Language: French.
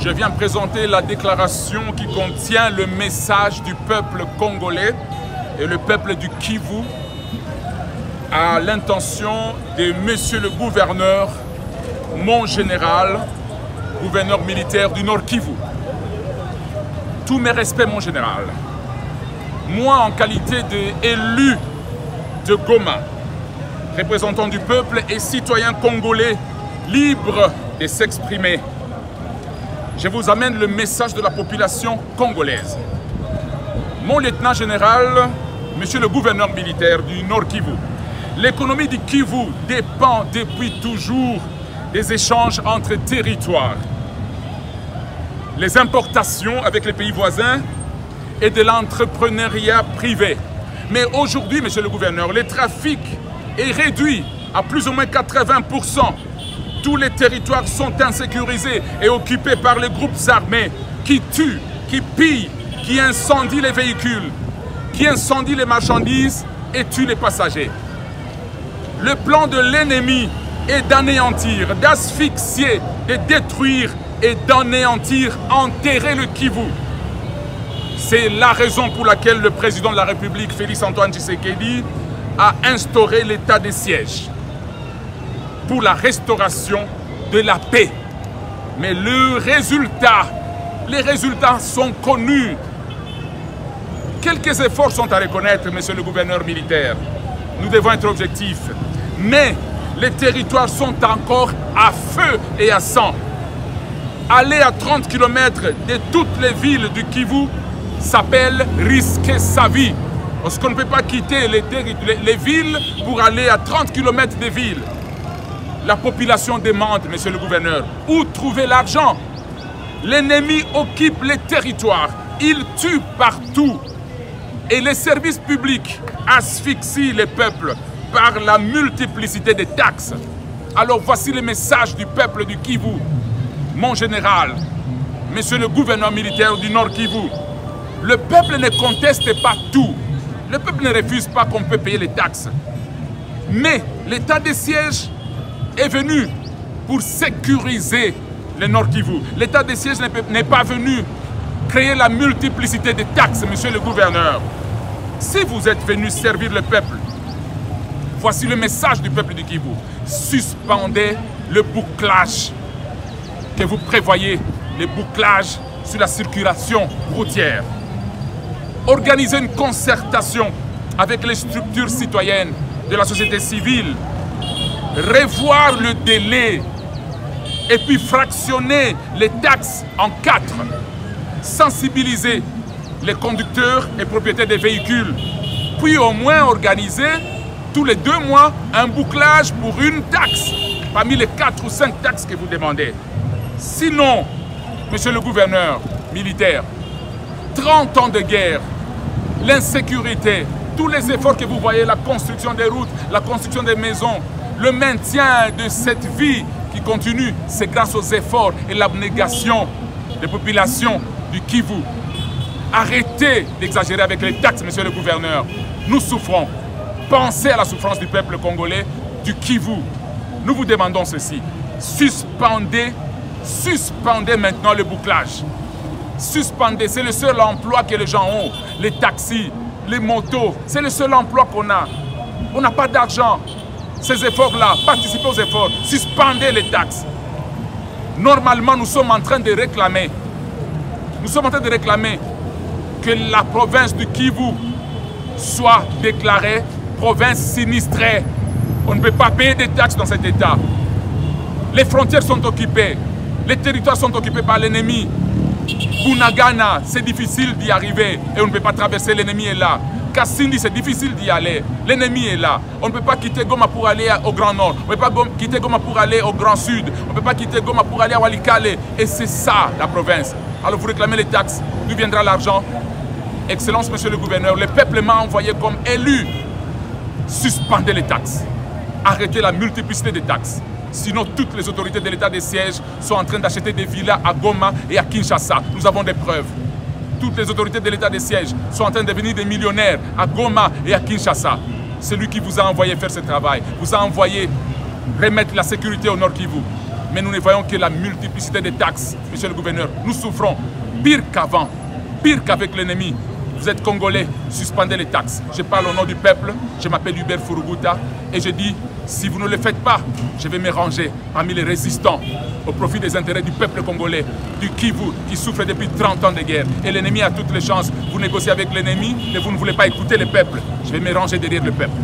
Je viens présenter la déclaration qui contient le message du peuple congolais et le peuple du Kivu à l'intention de Monsieur le gouverneur, mon général, gouverneur militaire du Nord Kivu. Tous mes respects, mon général. Moi, en qualité d'élu de Goma, représentant du peuple et citoyen congolais libre de s'exprimer, je vous amène le message de la population congolaise. Mon lieutenant général, monsieur le gouverneur militaire du Nord Kivu, l'économie du Kivu dépend depuis toujours des échanges entre territoires, les importations avec les pays voisins et de l'entrepreneuriat privé. Mais aujourd'hui, monsieur le gouverneur, le trafic est réduit à plus ou moins 80%. Tous les territoires sont insécurisés et occupés par les groupes armés qui tuent, qui pillent, qui incendient les véhicules, qui incendient les marchandises et tuent les passagers. Le plan de l'ennemi est d'anéantir, d'asphyxier, de détruire et d'anéantir, enterrer le Kivu. C'est la raison pour laquelle le président de la République, Félix-Antoine Tshisekedi, a instauré l'état de siège pour la restauration de la paix. Mais les résultats sont connus. Quelques efforts sont à reconnaître, monsieur le gouverneur militaire. Nous devons être objectifs. Mais les territoires sont encore à feu et à sang. Aller à 30 km de toutes les villes du Kivu s'appelle risquer sa vie. Parce qu'on ne peut pas quitter les villes pour aller à 30 km des villes. La population demande, monsieur le gouverneur, où trouver l'argent? L'ennemi occupe les territoires, il tue partout. Et les services publics asphyxient les peuples par la multiplicité des taxes. Alors voici le message du peuple du Kivu. Mon général, monsieur le gouverneur militaire du Nord Kivu, le peuple ne conteste pas tout. Le peuple ne refuse pas qu'on peut payer les taxes. Mais l'état de siège est venu pour sécuriser le Nord Kivu. L'état de siège n'est pas venu créer la multiplicité des taxes, monsieur le gouverneur. Si vous êtes venu servir le peuple, voici le message du peuple du Kivu. Suspendez le bouclage que vous prévoyez, le bouclage sur la circulation routière. Organisez une concertation avec les structures citoyennes de la société civile. Revoir le délai et puis fractionner les taxes en 4. Sensibiliser les conducteurs et propriétaires des véhicules. Puis au moins organiser tous les 2 mois un bouclage pour une taxe parmi les 4 ou 5 taxes que vous demandez. Sinon, monsieur le gouverneur militaire, 30 ans de guerre, l'insécurité, tous les efforts que vous voyez, la construction des routes, la construction des maisons, le maintien de cette vie qui continue, c'est grâce aux efforts et l'abnégation des populations du Kivu. Arrêtez d'exagérer avec les taxes, monsieur le gouverneur. Nous souffrons. Pensez à la souffrance du peuple congolais, du Kivu. Nous vous demandons ceci. Suspendez maintenant le bouclage. Suspendez, c'est le seul emploi que les gens ont. Les taxis, les motos, c'est le seul emploi qu'on a. On n'a pas d'argent. Ces efforts-là, participez aux efforts, suspendez les taxes. Normalement, nous sommes en train de réclamer, que la province du Kivu soit déclarée province sinistrée. On ne peut pas payer des taxes dans cet état. Les frontières sont occupées, les territoires sont occupés par l'ennemi. Bunagana, c'est difficile d'y arriver et on ne peut pas traverser, l'ennemi est là. Kassindi, c'est difficile d'y aller, l'ennemi est là. On ne peut pas quitter Goma pour aller au Grand Nord, on ne peut pas quitter Goma pour aller au Grand Sud, on ne peut pas quitter Goma pour aller à Walikale. Et c'est ça la province. Alors vous réclamez les taxes, d'où viendra l'argent? Excellence, monsieur le gouverneur, le peuple m'a envoyé comme élu. Suspendez les taxes, arrêtez la multiplicité des taxes. Sinon, toutes les autorités de l'état de siège sont en train d'acheter des villas à Goma et à Kinshasa. Nous avons des preuves. Toutes les autorités de l'état de siège sont en train de devenir des millionnaires à Goma et à Kinshasa. C'est lui qui vous a envoyé faire ce travail, vous a envoyé remettre la sécurité au Nord Kivu. Mais nous ne voyons que la multiplicité des taxes, monsieur le gouverneur. Nous souffrons pire qu'avant, pire qu'avec l'ennemi. Vous êtes Congolais, suspendez les taxes. Je parle au nom du peuple, je m'appelle Hubert Furuguta et je dis, si vous ne le faites pas, je vais me ranger parmi les résistants au profit des intérêts du peuple congolais, du Kivu, qui souffre depuis 30 ans de guerre. Et l'ennemi a toutes les chances. Vous négociez avec l'ennemi, mais vous ne voulez pas écouter le peuple. Je vais me ranger derrière le peuple.